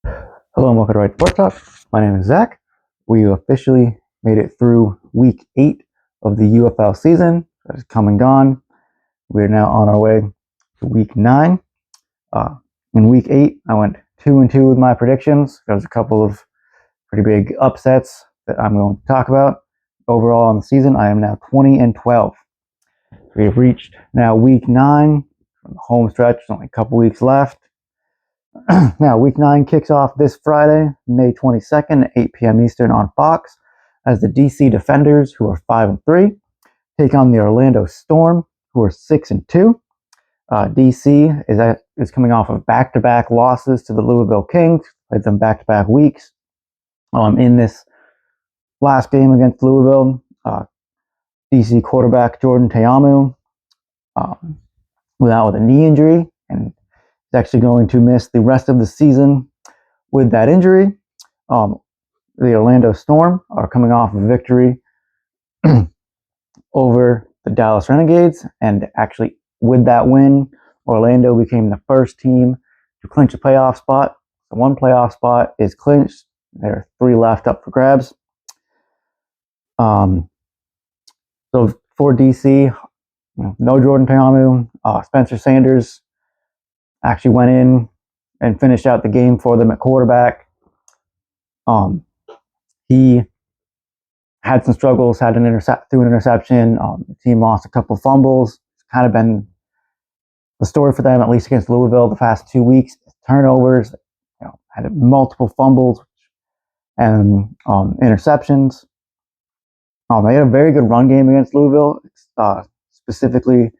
Hello and welcome to Right Sports Talk. My name is Zach. We officially made it through week 8 of the UFL season. That has come and gone. We are now on our way to week 9. In week 8, I went 2-2 with my predictions. There was a couple of pretty big upsets that I'm going to talk about. Overall on the season, I am now 20-12. We have reached now week 9 from the home stretch. Only a couple weeks left. Now, week 9 kicks off this Friday, May 22nd, at 8 p.m. Eastern on Fox, as the DC Defenders, who are 5-3, take on the Orlando Storm, who are 6-2. DC is coming off of back-to-back losses to the Louisville Kings, played them back-to-back weeks. In this last game against Louisville, DC quarterback Jordan Teamu went out with a knee injury, and is actually going to miss the rest of the season with that injury. The Orlando Storm are coming off a victory over the Dallas Renegades, and actually with that win, Orlando became the first team to clinch a playoff spot. The one playoff spot is clinched. There are 3 left up for grabs. So for DC, no Jordan Teamu. Spencer Sanders actually went in and finished out the game for them at quarterback. He had some struggles, threw an interception. The team lost a couple of fumbles. It's kind of been the story for them, at least against Louisville, the past 2 weeks. Turnovers, had multiple fumbles and interceptions. They had a very good run game against Louisville, specifically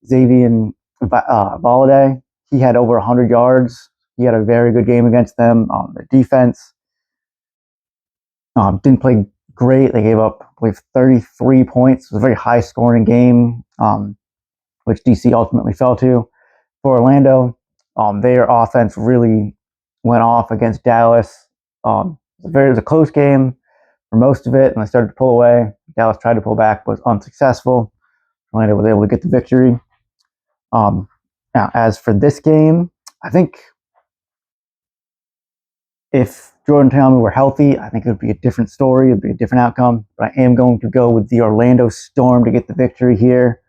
Xavier Valladay. He had over 100 yards. He had a very good game against them. The defense didn't play great. They gave up, I believe, 33 points. It was a very high-scoring game, which DC ultimately fell to. For Orlando, their offense really went off against Dallas. It was a close game for most of it, and they started to pull away. Dallas tried to pull back, but was unsuccessful. Orlando was able to get the victory. Now, as for this game, I think if Jordan Teamu were healthy, I think it would be a different story. It would be a different outcome. But I am going to go with the Orlando Storm to get the victory here.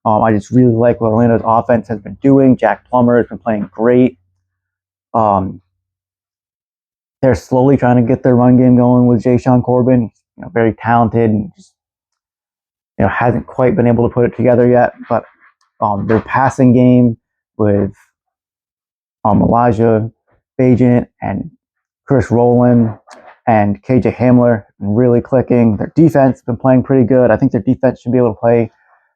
I just really like what Orlando's offense has been doing. Jack Plummer has been playing great. They're slowly trying to get their run game going with Jayshon Corbin. Very talented and just hasn't quite been able to put it together yet. But their passing game with Elijah Bajent and Chris Rowland and KJ Hamler really clicking. Their defense has been playing pretty good. I think their defense should be able to play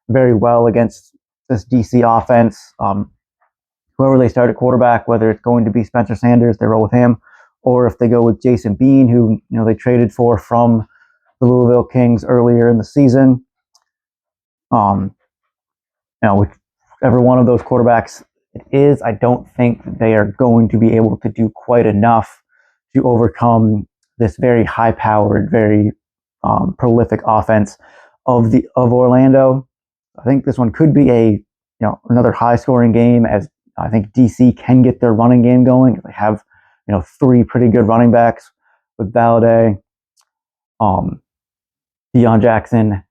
very well against this DC offense. Whoever they start at quarterback, whether it's going to be Spencer Sanders, they roll with him, or if they go with Jason Bean, who they traded for from the Louisville Kings earlier in the season. Whichever one of those quarterbacks it is, I don't think that they are going to be able to do quite enough to overcome this very high-powered, very prolific offense of Orlando. I think this one could be another high-scoring game, as I think DC can get their running game going. They have 3 pretty good running backs with Valladay, Deion Jackson,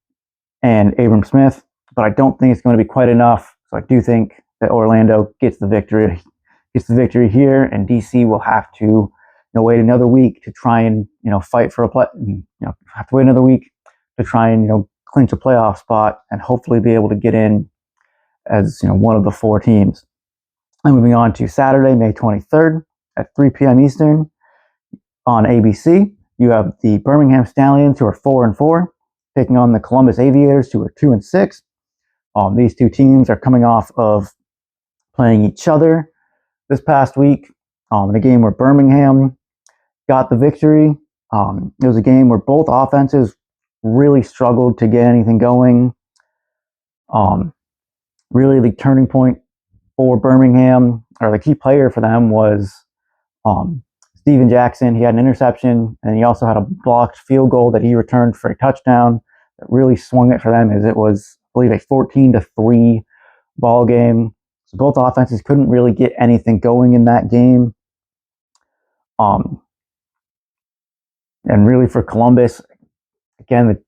and Abram Smith, but I don't think it's going to be quite enough. So I do think that Orlando gets the victory here, and DC will have to wait another week to try and fight for a play. Have to wait another week to try and clinch a playoff spot and hopefully be able to get in as one of the 4 teams. And moving on to Saturday, May 23rd at 3 p.m. Eastern on ABC, you have the Birmingham Stallions, who are 4-4, taking on the Columbus Aviators, who are 2-6. These 2 teams are coming off of playing each other this past week in a game where Birmingham got the victory. It was a game where both offenses really struggled to get anything going. Really, the turning point for Birmingham, or the key player for them, was Steven Jackson. He had an interception, and he also had a blocked field goal that he returned for a touchdown that really swung it for them, as it was, I believe, a 14-3 ball game. So both offenses couldn't really get anything going in that game. And really for Columbus, again,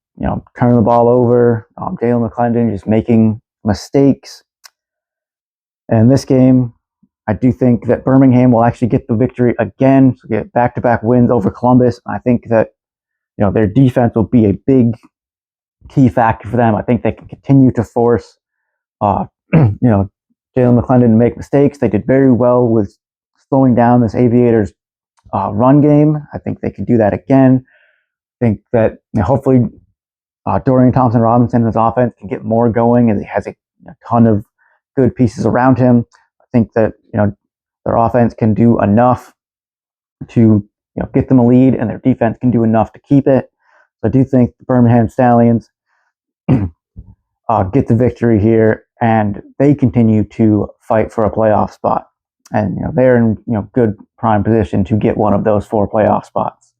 turning the ball over, Jalen McClendon just making mistakes. And in this game, I do think that Birmingham will actually get the victory again, so get back-to-back wins over Columbus. I think that their defense will be a big key factor for them. I think they can continue to force Jalen McClendon to make mistakes. They did very well with slowing down this Aviators run game. I think they can do that again. I think that hopefully Dorian Thompson-Robinson and his offense can get more going, and he has a ton of good pieces around him. I think that their offense can do enough to get them a lead, and their defense can do enough to keep it. So I do think the Birmingham Stallions get the victory here, and they continue to fight for a playoff spot. And they're in good prime position to get one of those 4 playoff spots.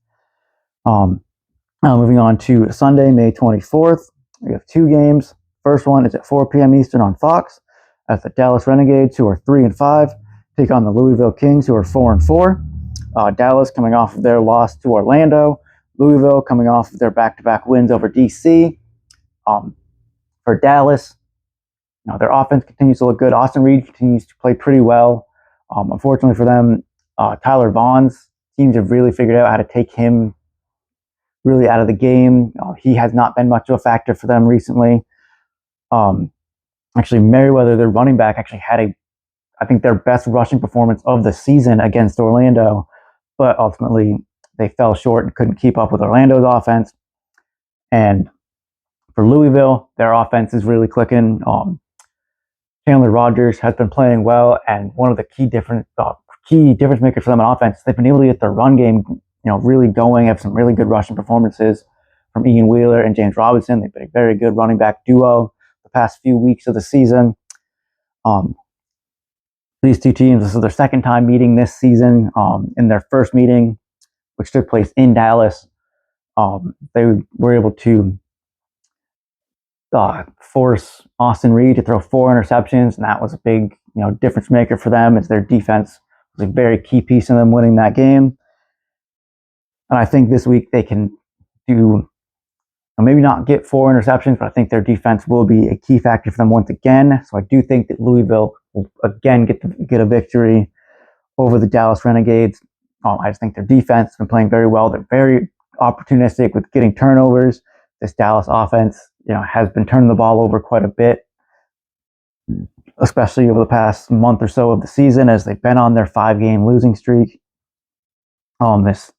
Now moving on to Sunday, May 24th, we have 2 games. First one is at 4 p.m. Eastern on Fox, as the Dallas Renegades, who are 3-5, take on the Louisville Kings, who are 4-4. Dallas coming off of their loss to Orlando. Louisville coming off of their back-to-back wins over DC. For Dallas, their offense continues to look good. Austin Reed continues to play pretty well. Unfortunately for them, Tyler Vaughn's teams have really figured out how to take him really out of the game. He has not been much of a factor for them recently. Actually, Merriweather, their running back, actually had I think their best rushing performance of the season against Orlando, but ultimately they fell short and couldn't keep up with Orlando's offense. And for Louisville, their offense is really clicking. Chandler Rogers has been playing well, and one of the key difference makers for them on offense, they've been able to get their run game really going, have some really good rushing performances from Ian Wheeler and James Robinson. They've been a very good running back duo the past few weeks of the season. These 2 teams, this is their second time meeting this season. In their first meeting, which took place in Dallas, they were able to force Austin Reed to throw 4 interceptions, and that was a big difference maker for them, as their defense was a very key piece in them winning that game. And I think this week they can do, maybe not get 4 interceptions, but I think their defense will be a key factor for them once again. So I do think that Louisville will again get a victory over the Dallas Renegades. I just think their defense has been playing very well. They're very opportunistic with getting turnovers. This Dallas offense, has been turning the ball over quite a bit, especially over the past month or so of the season, as they've been on their 5-game losing streak. This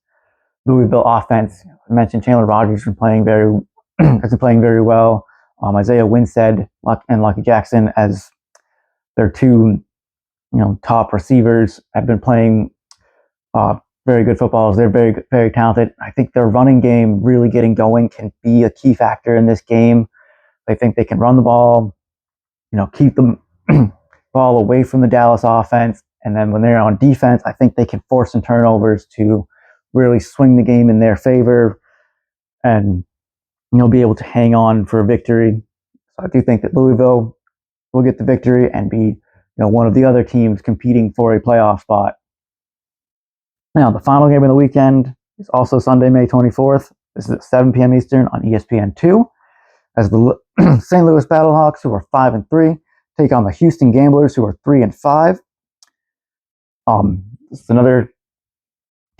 Louisville offense, I mentioned Chandler Rogers has been playing very well. Isaiah Winstead and Lucky Jackson, as their 2 top receivers, have been playing very good footballs. They're very, very talented. I think their running game really getting going can be a key factor in this game. I think they can run the ball, keep the ball away from the Dallas offense. And then when they're on defense, I think they can force some turnovers to really swing the game in their favor and be able to hang on for a victory. So I do think that Louisville will get the victory and be one of the other teams competing for a playoff spot. Now, the final game of the weekend is also Sunday, May 24th. This is at 7 p.m. Eastern on ESPN2, as the St. Louis Battlehawks, who are 5-3, take on the Houston Gamblers, who are 3-5. It's another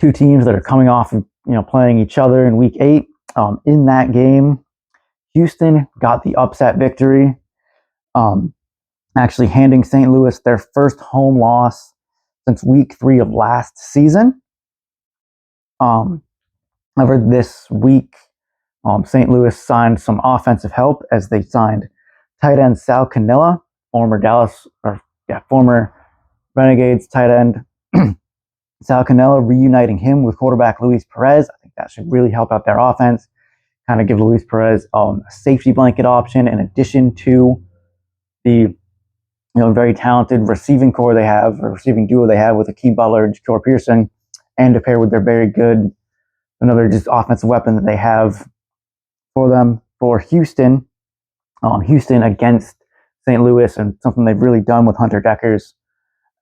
2 teams that are coming off of playing each other in Week 8. In that game, Houston got the upset victory, actually handing St. Louis their first home loss since Week 3 of last season. However, this week, St. Louis signed some offensive help, as they signed tight end Sal Cannella, former Renegades tight end Sal Cannella, reuniting him with quarterback Luis Perez. I think that should really help out their offense, kind of give Luis Perez a safety blanket option in addition to the very talented receiving duo they have with Akeem Butler and Ja'Cory Pearson, and to pair with their very good, another just offensive weapon that they have for them. For Houston, Houston against St. Louis, and something they've really done with Hunter Deckers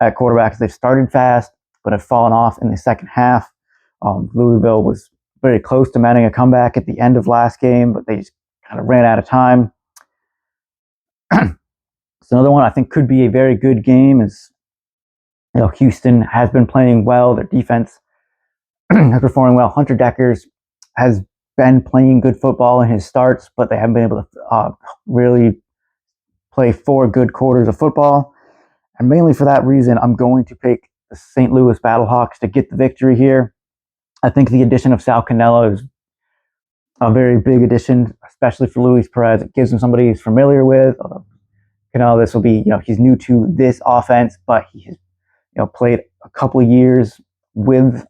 at quarterbacks, they've started fast, but have fallen off in the second half. Louisville was very close to mounting a comeback at the end of last game, but they just kind of ran out of time. So another one I think could be a very good game is, Houston has been playing well. Their defense has performing well. Hunter Dekkers has been playing good football in his starts, but they haven't been able to really play 4 good quarters of football. And mainly for that reason, I'm going to pick the St. Louis Battlehawks to get the victory here. I think the addition of Sal Cannella is a very big addition, especially for Luis Perez. It gives him somebody he's familiar with. Cannella, this will be, he's new to this offense, but he has, played a couple of years with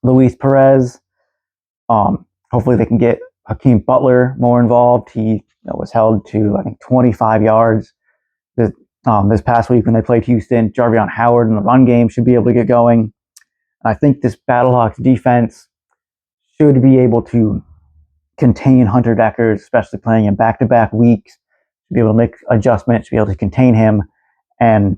Luis Perez. Hopefully they can get Hakeem Butler more involved. He was held to, I think, 25 yards this past week when they played Houston. Jarvion Howard in the run game should be able to get going. I think this Battlehawks defense should be able to contain Hunter Dekkers, especially playing in back-to-back weeks, to be able to make adjustments, to be able to contain him. And,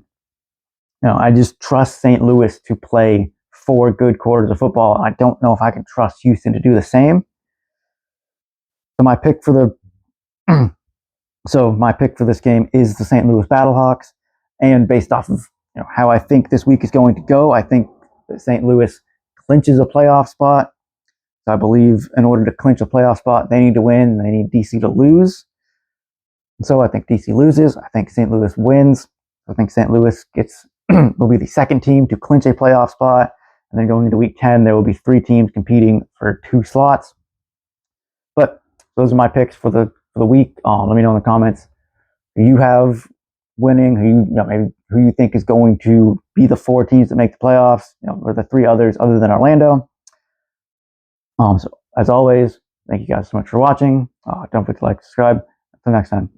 I just trust St. Louis to play 4 good quarters of football. I don't know if I can trust Houston to do the same. So my pick for this game is the St. Louis Battlehawks, and based off of how I think this week is going to go, I think that St. Louis clinches a playoff spot. So I believe in order to clinch a playoff spot, they need to win. They need DC to lose. So I think DC loses. I think St. Louis wins. I think St. Louis will be the second team to clinch a playoff spot. And then going into week 10, there will be 3 teams competing for 2 slots. But those are my picks for the week. Let me know in the comments who you have winning, maybe who you think is going to be the 4 teams that make the playoffs, or the 3 others other than Orlando. So as always, thank you guys so much for watching. Don't forget to like, subscribe. Until next time.